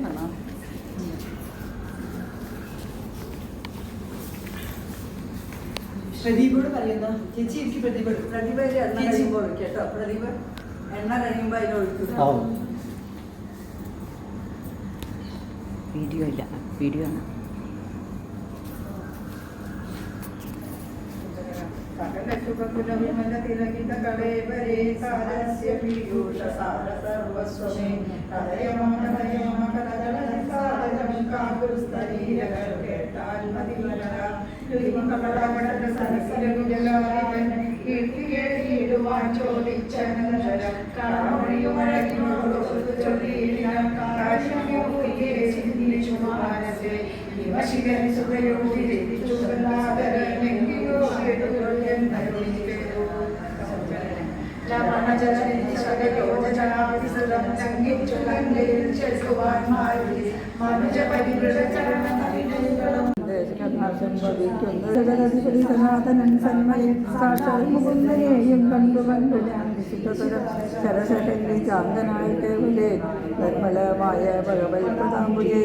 നോക്കണം. പ്രദീപോട് പറയുന്ന ചേച്ചി എനിക്ക് പ്രതിഭ എണ്ണ കഴിയുമ്പോൾ ഒഴിക്കും കേട്ടോ. പ്രതിഭ എണ്ണ കഴിയുമ്പോൾ അതിലൊഴിക്കും. വീഡിയോ ഇല്ല, വീഡിയോ ആണ്. സകല ശുഭകുലവിമല തിലകിത കളേവരേ സാരസ്യ പീയൂഷ സാര സർവസ്വമേ കലയമകലജലസാരം കാകുസ്തരീരകൾ കേട്ടാൽ മതിവലര യുതിമകളകട സരസരകുജലാരിവൻ കീർത്തിയേടുവാൻ ചോദിച്ചനന്തരം കാമൊഴിയുമഴകിനോട് ചൊല്ലിയില്ല കാശ്യമൂരിയെ ചിന്തിച്ചു മാനസേ ശിവശിവൻ സുഖയോടി ചിന്തിച്ചുവല്ലാതരനെങ്കിലോ ജഗദധിപതി സനാതനൻ സന്മയൻ സാക്ഷാൽ മുകുന്ദനെയും കണ്ടു കണ്ടു ഞാൻ വിശുദ്ധതരം ശരശകല്ലി ചാന്തനായി കേവലേ നിർമ്മലമായ ഭഗവത്പദാംബുജേ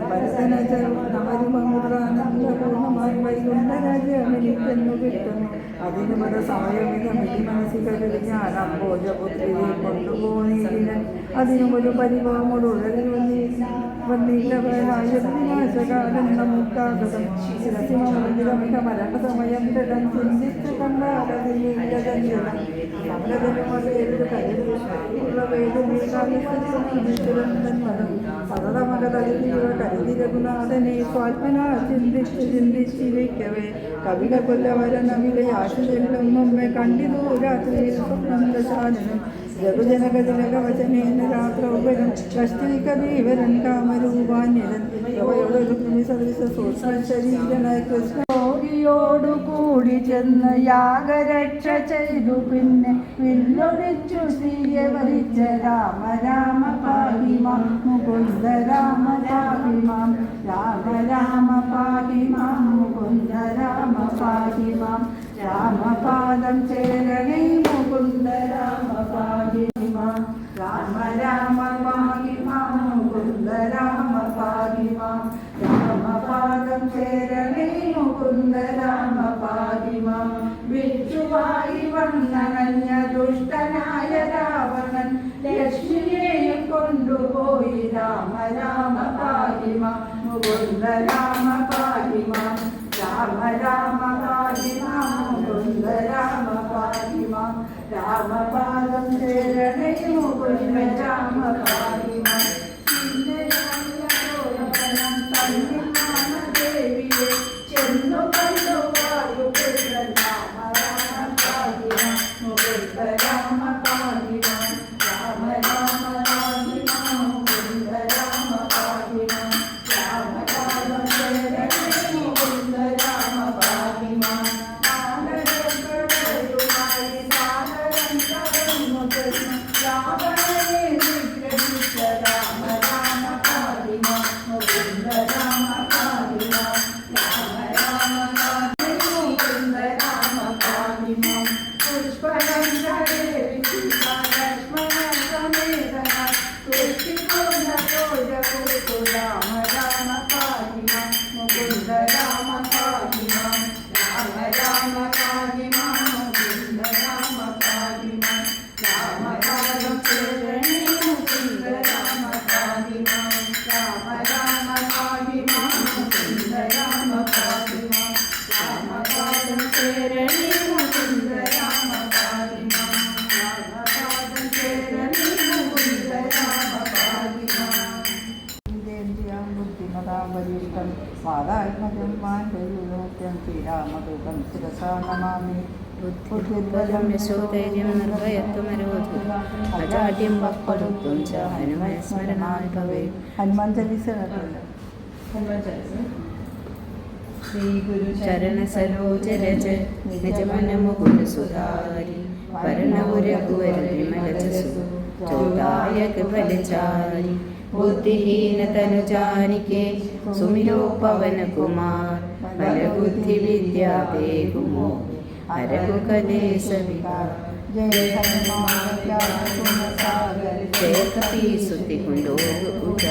ഭരതനമരുമൂർണാനന്ദപൂർണമായി വൈകുണ്ഠരാജ്യമെനിക്കെന്നു കിട്ടുന്നു. അതിന് പല സമയമിതമിതി മനസ്സിൽ കരുതി ഞാൻ അംബോജപുത്രിയെ കൊണ്ടുപോണീരിനൻ. അതിനുമൊരു പരിഭവമോടുള്ളതിൽ വന്നില്ലവനാശകാലം നമുക്കാകതം ശിരസിമിക മരണസമയം ദൃഢം ചിന്തിച്ചു കണ്ടാലതിനില്ലതഞ്ജനം സമരജനമേതൊരു കരുതുള്ള വേദനീകാലം സതതമകതലിവ കരുതി രഘുനാഥനെ സ്വാത്മനാ ചിന്തിച്ചിരിക്കവേ കവിത കൊല്ലവരനവിലെ ആശുചെല്ലും മുമ്പേ കണ്ടിതു രാത്രിയിൽ സ്വപ്നം ദശാനനം ജഗജനകജനകവചനേന രാത്രൗപരം കഷ്ടീകവീവരൻ കാമരൂപാന്യരൻ സദൃശ സൂക്ഷ്മ ശരീരനായ കൃഷ്ണ ോടുകൂടി ചെന്ന് യാഗരക്ഷ ചെയ്തു പിന്നെ വില്ലൊടിച്ചു സീയെ വരിച്ച രാമ രാമ പാഹിമാം മുകുന്ദ രാമ പാഹിമാം രാമ രാമ പാഹിമാം മുകുന്ദ രാമ പാഹിമാം രാമപാദം ചേരണേ മുകുന്ദ രാമ പാഹിമാം രാമ രാമ പാഹിമാം മുകുന്ദ രാമ പാഹിമാം രാമപാദം ചേരണേ മുകുന്ദ രാമ പാഹിമാം വിച്ചുവായി വന്നണഞ്ഞ ദുഷ്ടനായ രാവണൻ ലക്ഷ്മിയെയും കൊണ്ടുപോയി രാമ രാമ പാഹിമാം മുകുന്ദ രാമ പാഹിമാം രാമ രാമ പാഹിമാം മുകുന്ദ രാമ പാഹിമാം രാമപാദം ചേരണേ മുകുന്ദ രാമ പാഹിമാം ദേവിയെ ചെന്നു കണ്ടു വായുപുത്രൻ രാമ രാമ പാഹിമാം മുകുന്ദ രാമ പാഹിമാം രാമ രാമ പാഹിമാം മുകുന്ദ രാമ പാഹിമാം രാമപാദം ചേരണേ മുകുന്ദ രാമ പാഹിമാം ആനന്ദമായി സാഗരം കടന്നു രാവണനെ നിഗ്രഹിച്ച രാമ രാമ പാഹിമാം മുകുന്ദ രാമ പാഹിമാം രാമ രാമ മുകുന്ദ രാമ പാഹിമാം പുഷ്പഗന്ധേ ലക്ഷ്മണ സമേതന സൃഷ്ടികൊണ്ട തോജകുരു രാമ രാമ പാഹിമാം മുകുന്ദ രാമ പാഹിമാം രാമ രാമ പാഹിമാം മുകുന്ദ രാമ പാഹിമാം രാമപാദം ചേരണേ മുകുന്ദ രാമ പാഹിമാം രാമ രാമ പാഹിമാം മുകുന്ദ രാമ പാഹിമാം രാമപാദം ചേരണേ മുകുന്ദ രാമ പാഹിമാം രാമപാദം ചേരണേ മുകുന്ദ രാമ പാഹിമാം ദേവ്യാം ബുദ്ധിമതാം വരിഷ്ഠം വാദാത്മജം മാൻഡയൂലോക്യം ശ്രീരാമദൂതം ശിരസാ നമാമി ബുദ്ധിർബലം യശോധൈര്യം നിർഭയത്വമരോധു അജാഡ്യം വക്പടുത്വം ച ഹനുമസ്മരണാൽ ഭവേ. ഹനുമാൻ ചലീസ ചരണസരോജരജ നിജമനമുകുര സുധാരി വരണപുരകുവര വിമലജസു ചോദായക ബലചാരി ബുദ്ധിഹീന തനുജാനികേ സുമിരോ പവന കുമാർ ബലബുദ്ധി വിദ്യാ ദേഹുമോ അരകുകലേശ വിഹാർ ജയ ഹനുമാൻ ജയ കപി സുതി കുണ്ടോക പൂജ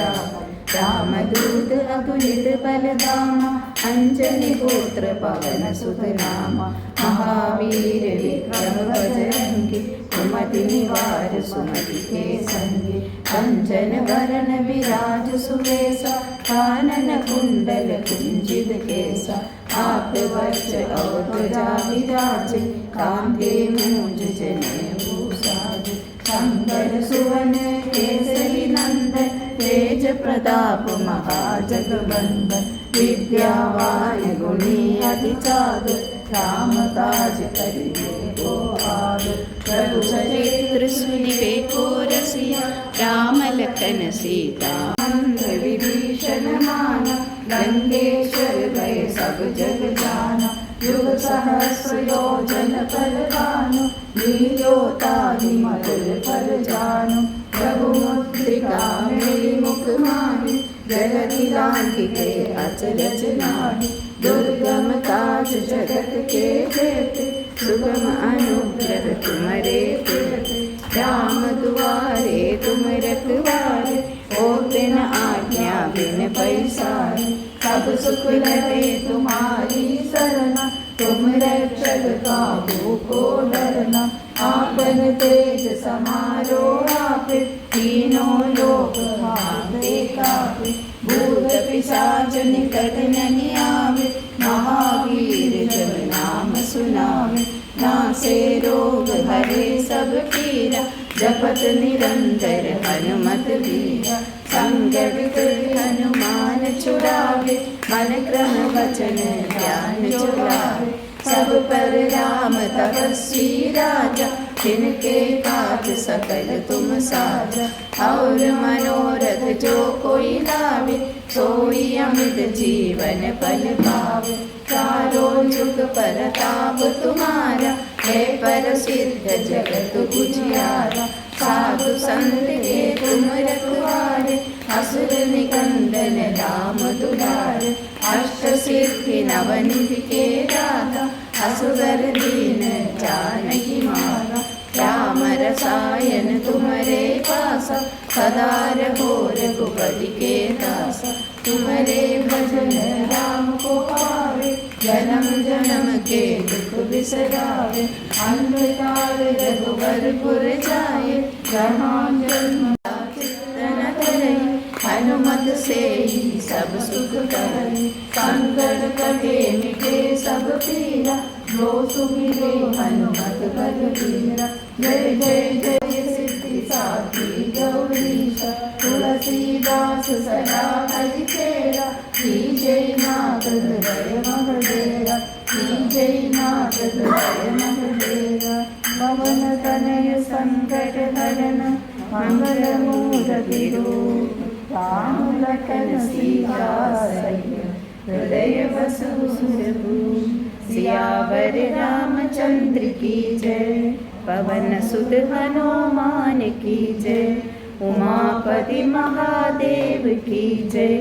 रामदूत अगुलित बलधाम अंजनी पुत्र पवन सुत नाम महावीर विक्रम बजरंगी सुमति निवार सुमति के संगी कंचन वरण विराज सुबेसा कानन कुंडल कुंजित केसा आप वज्र और ध्वजा विराजे कांधे मूंज जनेऊसाज शंकर सुवन केसरी नंदन तेज प्रताप महाजगवंदन विद्यावान गुणी अति चातुर राम काज करिबे को आतुर प्रभु चरित्र सुनिबे को रसिया राम लखन सीता मंत्र विभीषण माना लंकेश्वर भय सब जग जाना युग सहस्र योजन पर भानु लील्योताहि मधुर फल जानु प्रभु मुद्रिका मेरी मुख माहि जगति लांघिते अचरज नाहि दुर्गम काज जगत के जेते सुगम अनुग्रह तुम्हारे तेते राम दुआरे तुम रखवारे ओ बिन आज्ञा बिन पैसारे सब सुख लगे तुम्हारी सरना तुम रक्षक काहू को डरना आपन तेज समारो आपे तीनों लोक हाथे कापे भूत पिशाच निकट नहीं आवे महावीर जब नाम सुनावे नासे रोग हरे सब पीरा जपत निरंतर हनुमत वीरा संकट हनुमान छुड़ावे मन क्रम वचन ध्यान चुरावे सब पर राम तपस्वी राजा जिनके काज सकल तुम साजा और मनोरथ जो कोई लावे सोई अमित जीवन फल पावे चारों जुग परताप तुम्हारा है पर सिद्ध जगत उजियारा साधु संत के तुम रखवारे असुर निकंदन राम दुलारे अष्ट सिद्धि नवनिधि के दाता असुर दीन जानकी माता राम रसायन तुम्हारे पासा सदा रहो रघुपति के दासा तुम्हारे भजन राम को पावे जन्म जन्म के दुख बिसरावे अंधकार रघुवरपुर जाए जहाँ जन्म चित्तन धरे हनुमत से ही सब सुख करे संकट कटे मिटे सब पीरा जो सुमिरे हनुमत बलबीरा जय जय जय सिद्धि साखी गौरीश तुलसीदास सदा हरिचेरा की जय नाथ हृदय महदेरा की जय नाथ हृदय महदेरा पवन तनय संकट हरण मंगल मूर्ति रूप राम लखन सीता सहित हृदय बसु सुरभूप सियावर रामचंद्र की जय पवन सुत हनुमान की जय उमापति महादेव की जय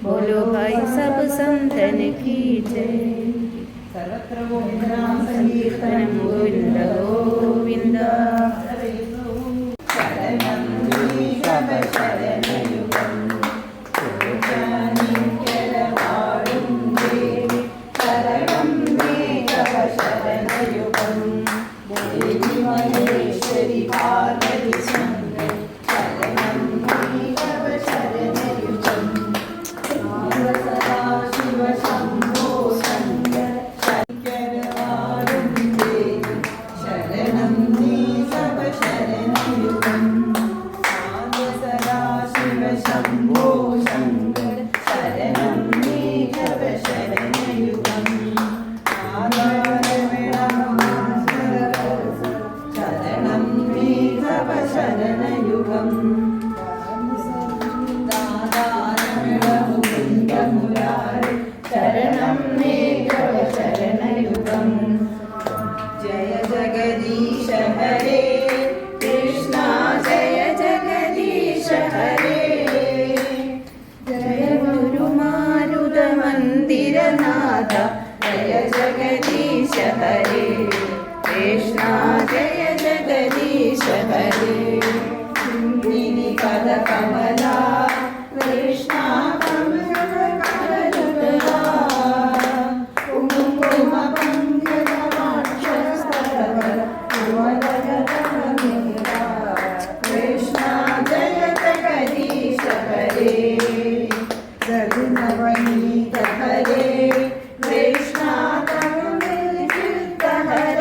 बोलो भाई सब संतन की जय सर्वत्र गोविंदनाम संकीर्तनं गोविंद गोविंद शरणं ऋषभ शरणयुगं पूजानि केलवाडुं देवी शरणं ऋषभ शरणयुगं देवी महेश्वरी पार्वती शङ्कर शरणं ऋषभ शरणयुगं राम सदा शिव शम्भो शङ्कर शङ्करवाडुं देवी शरणं ऋषभ शरणयुगं राम सदा शिव शम्भो शङ्कर शरणं ऋषभ शरणयुगं शरणं ऋषभ शरणयुगं दादारमणमुकुन्दमुरारे शरणं ऋषभ शरणयुगं जय जगदीश हरे कृष्णा जय जगदीश हरे जय गुरु मारुद मंदिर नाथ जय जगदीश हरे कृष्णा जय जगदीश हरे पद कमला कृष्णा ഹരേ കൃഷ്ണ തമിഴ്ഹര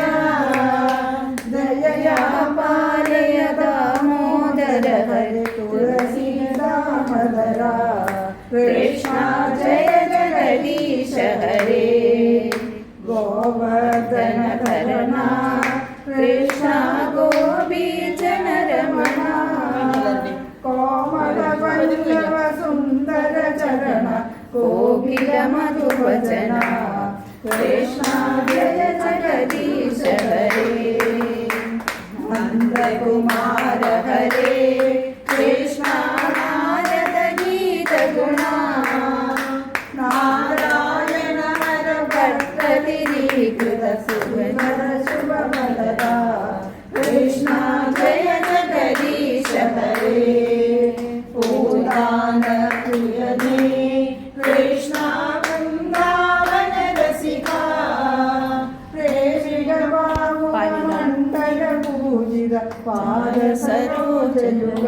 ദയയാ പാലയ ദാമോദര ഹരേ തുളസി ദാമോദര കൃഷ്ണ ജയ ജഗദീശ ഹരേ ഗോവർദ്ധന ധരണ കൃഷ്ണ ഗോപീജന രമണ കോമള പല്ലവ സുന്ദര ചരണ കോകില മധുവചന കൃഷ്ണ ജയ ജഗദീശ ഹരേ നന്ദകുമാര ഹരേ കൃഷ്ണ നാരദ ഗീത ഗുണ നാരായണ ഹര ഭക്തതിരീകൃത സുവനര ശുഭഫലദ കൃഷ്ണ ജയ ജഗദീശ ഹരേ പൂതാന പ്രിയനേ കൃഷ്ണ വൃന്ദാവന രസിക പ്രേഷിക മണ്ഡല പൂജിത പാദ സരോജയുഗ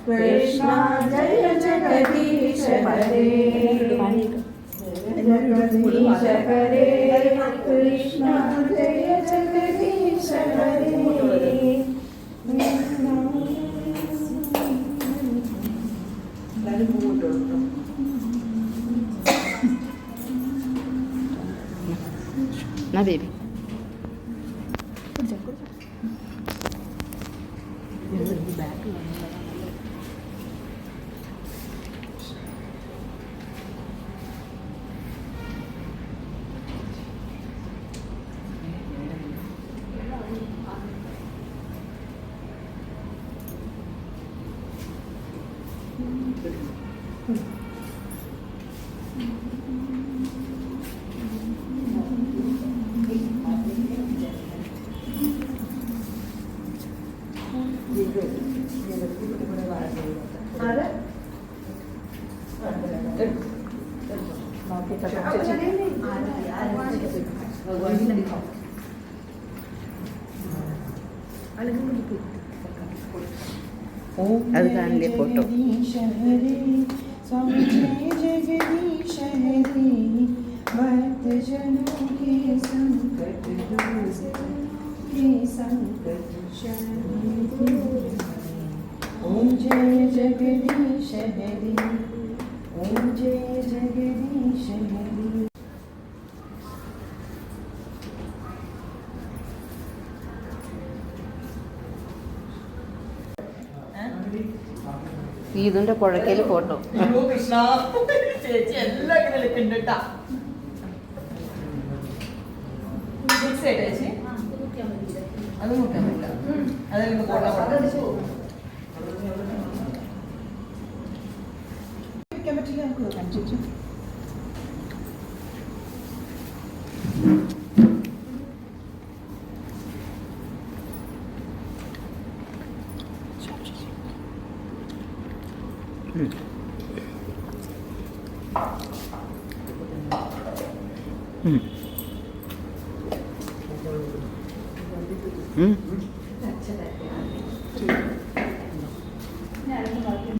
കൃഷ്ണ ജയ ജഗദീശ ഹരേ ജഗദീശ ഹരേ കൃഷ്ണ ജയ ജഗദീശ ഹരേ Na baby. അത് കാണില്ലേ ഫോട്ടോ स्वामी जय जगदीश हरे भक्त जनों के संकट दूर के संकट शरण ओम जय जगदीश हरे ओम जय जगदीश हरे ഇതിന്റെ കുഴക്കയിൽ ഫോട്ടോ കൃഷ്ണ ചേച്ചി എല്ലാം ഇങ്ങനെ എടുക്കുന്നുണ്ട് കേട്ടാ ചേച്ചി അത് നോക്കാൻ പറ്റില്ല അതെല്ലാം വെക്കാൻ പറ്റില്ല നമുക്ക് കാണിച്ചു Mm.